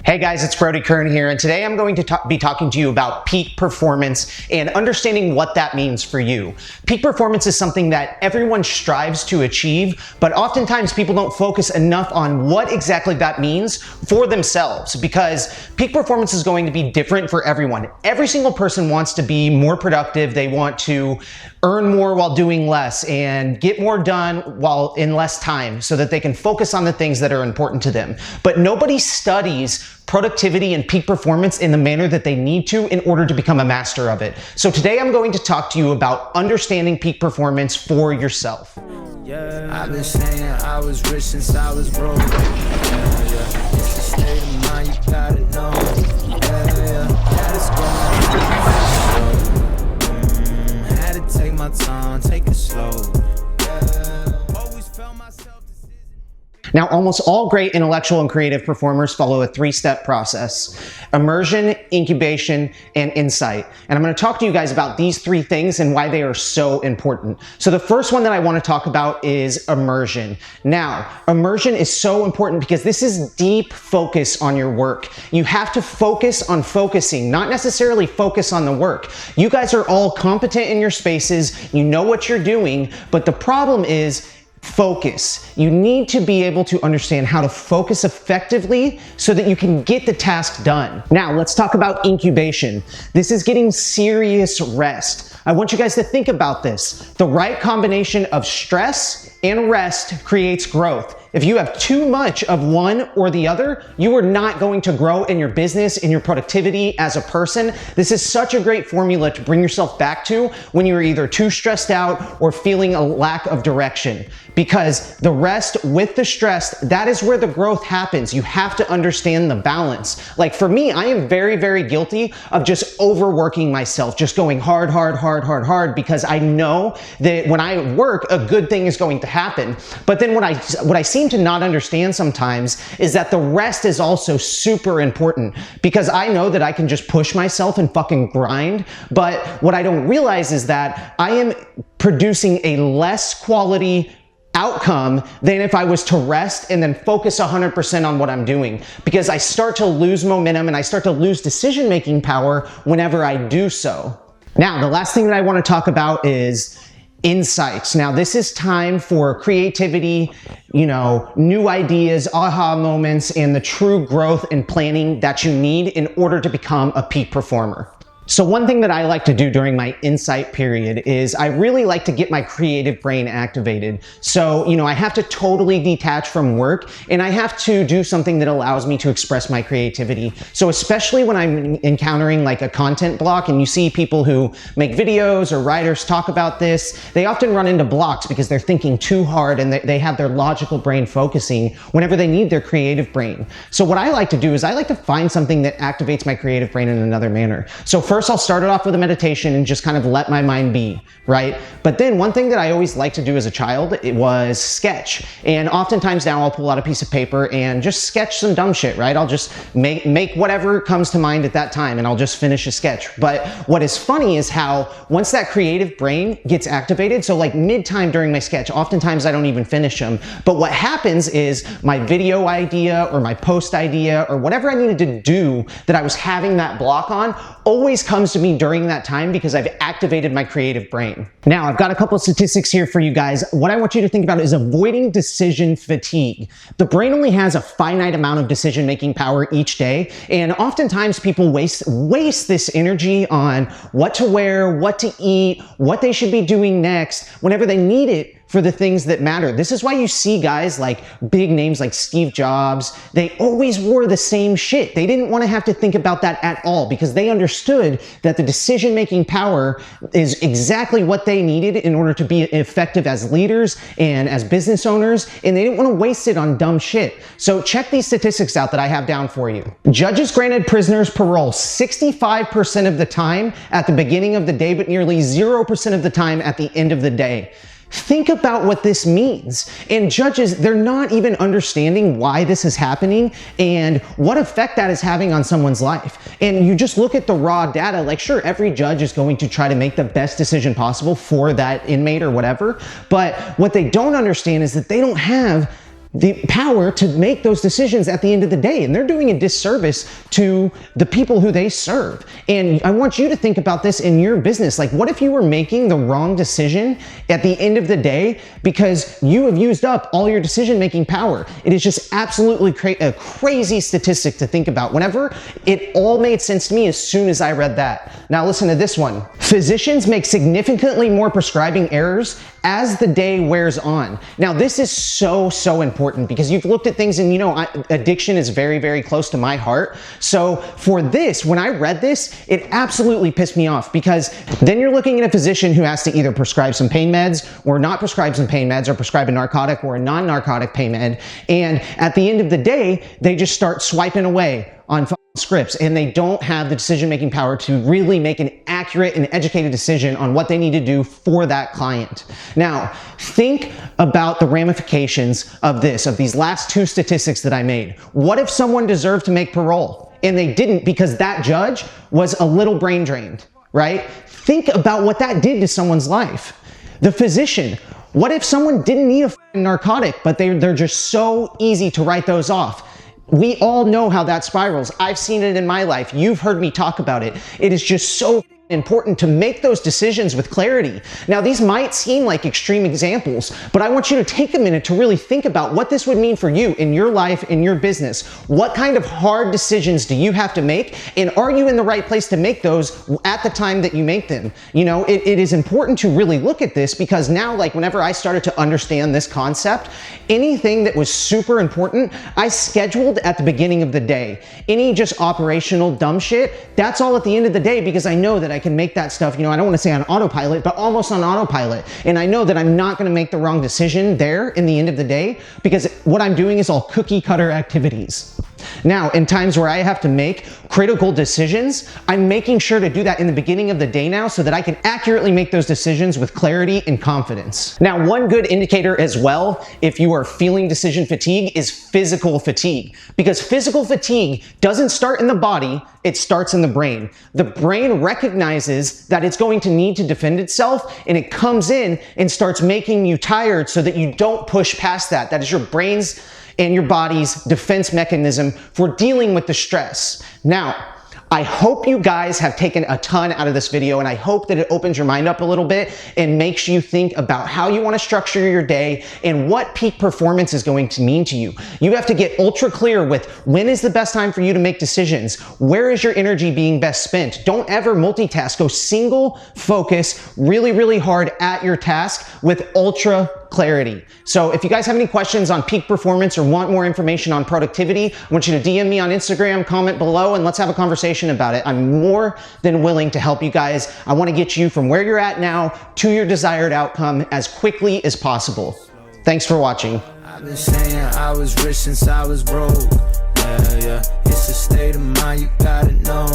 Hey guys, it's Brodie Kern here, and today I'm going to be talking to you about peak performance and understanding what that means for you. Peak performance is something that everyone strives to achieve, but oftentimes people don't focus enough on what exactly that means for themselves, because peak performance is going to be different for everyone. Every single person wants to be more productive. They want to earn more while doing less and get more done while in less time so that they can focus on the things that are important to them. But nobody studies productivity and peak performance in the manner that they need to in order to become a master of it. So today I'm going to talk to you about understanding peak performance for yourself. Yeah, I've been saying I was rich since I was broke. It's a state of mind, you gotta know. Had to take my time, take it slow. Always felt myself. Now, almost all great intellectual and creative performers follow a three-step process: immersion, incubation, and insight. And I'm going to talk to you guys about these three things and why they are so important. So the first one that I want to talk about is immersion. Now, immersion is so important because this is deep focus on your work. You have to focus on focusing, not necessarily focus on the work. You guys are all competent in your spaces. You know what you're doing, but the problem is focus. You need to be able to understand how to focus effectively so that you can get the task done. Now, let's talk about incubation. This is getting serious rest. I want you guys to think about this. The right combination of stress and rest creates growth. If you have too much of one or the other, you are not going to grow in your business, in your productivity as a person. This is such a great formula to bring yourself back to when you're either too stressed out or feeling a lack of direction. Because the rest with the stress, that is where the growth happens. You have to understand the balance. Like for me, I am very, very guilty of just overworking myself, just going hard, because I know that when I work, a good thing is going to happen. But then what I seem to not understand sometimes is that the rest is also super important, because I know that I can just push myself and fucking grind. But what I don't realize is that I am producing a less quality outcome than if I was to rest and then focus 100% on what I'm doing, because I start to lose momentum and I start to lose decision-making power whenever I do so. Now, the last thing that I want to talk about is insights. Now, this is time for creativity, new ideas, aha moments, and the true growth and planning that you need in order to become a peak performer. So one thing that I like to do during my insight period is I really like to get my creative brain activated. So, I have to totally detach from work and I have to do something that allows me to express my creativity. So especially when I'm encountering like a content block, and you see people who make videos or writers talk about this, they often run into blocks because they're thinking too hard and they have their logical brain focusing whenever they need their creative brain. So what I like to do is I like to find something that activates my creative brain in another manner. So first I'll start it off with a meditation and just kind of let my mind be, right? But then one thing that I always liked to do as a child, it was sketch. And oftentimes now I'll pull out a piece of paper and just sketch some dumb shit, right? I'll just make whatever comes to mind at that time and I'll just finish a sketch. But what is funny is how once that creative brain gets activated, so like mid-time during my sketch, oftentimes I don't even finish them. But what happens is my video idea or my post idea or whatever I needed to do that I was having that block on always comes to me during that time because I've activated my creative brain. Now, I've got a couple of statistics here for you guys. What I want you to think about is avoiding decision fatigue. The brain only has a finite amount of decision-making power each day, and oftentimes people waste this energy on what to wear, what to eat, what they should be doing next, whenever they need it for the things that matter. This is why you see guys like big names like Steve Jobs, they always wore the same shit. They didn't want to have to think about that at all because they understood that the decision-making power is exactly what they needed in order to be effective as leaders and as business owners, and they didn't want to waste it on dumb shit. So check these statistics out that I have down for you. Judges granted prisoners parole 65% of the time at the beginning of the day, but nearly 0% of the time at the end of the day. Think about what this means. And judges, they're not even understanding why this is happening and what effect that is having on someone's life. And you just look at the raw data, like sure, every judge is going to try to make the best decision possible for that inmate or whatever. But what they don't understand is that they don't have the power to make those decisions at the end of the day. And they're doing a disservice to the people who they serve. And I want you to think about this in your business. Like, what if you were making the wrong decision at the end of the day because you have used up all your decision-making power? It is just absolutely a crazy statistic to think about. Whenever it all made sense to me as soon as I read that. Now listen to this one. Physicians make significantly more prescribing errors as the day wears on. Now this is so important because you've looked at things and you know, addiction is very, very close to my heart. So for this, when I read this, it absolutely pissed me off because then you're looking at a physician who has to either prescribe some pain meds or not prescribe some pain meds or prescribe a narcotic or a non-narcotic pain med. And at the end of the day, they just start swiping away on scripts and they don't have the decision-making power to really make an accurate and educated decision on what they need to do for that client. Now, think about the ramifications of these last two statistics that I made. What if someone deserved to make parole and they didn't because that judge was a little brain drained, right? Think about what that did to someone's life. The physician, what if someone didn't need a narcotic, but they're just so easy to write those off? We all know how that spirals. I've seen it in my life. You've heard me talk about it. It is just so important to make those decisions with clarity. Now, these might seem like extreme examples, but I want you to take a minute to really think about what this would mean for you in your life, in your business. What kind of hard decisions do you have to make? And are you in the right place to make those at the time that you make them? You know, it is important to really look at this because now, like whenever I started to understand this concept, anything that was super important, I scheduled at the beginning of the day. Any just operational dumb shit, that's all at the end of the day because I know that I can make that stuff, you know, I don't want to say on autopilot, but almost on autopilot. And I know that I'm not going to make the wrong decision there in the end of the day because what I'm doing is all cookie cutter activities. Now, in times where I have to make critical decisions, I'm making sure to do that in the beginning of the day now so that I can accurately make those decisions with clarity and confidence. Now, one good indicator as well, if you are feeling decision fatigue, is physical fatigue. Because physical fatigue doesn't start in the body, it starts in the brain. The brain recognizes that it's going to need to defend itself and it comes in and starts making you tired so that you don't push past that. That is your brain's and your body's defense mechanism for dealing with the stress. Now, I hope you guys have taken a ton out of this video and I hope that it opens your mind up a little bit and makes you think about how you want to structure your day and what peak performance is going to mean to you. You have to get ultra clear with when is the best time for you to make decisions. Where is your energy being best spent? Don't ever multitask. Go single focus really, really hard at your task with ultra clarity. So if you guys have any questions on peak performance or want more information on productivity, I want you to DM me on Instagram, comment below, and let's have a conversation about it. I'm more than willing to help you guys. I want to get you from where you're at now to your desired outcome as quickly as possible. Thanks for watching. I've been saying I was rich since I was broke. Yeah. It's a state of mind, you gotta know.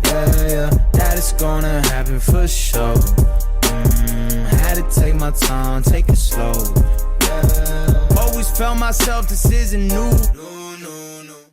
Yeah. That it's gonna happen for sure. Had to take my time, take it slow. Yeah. Always felt myself, this isn't new.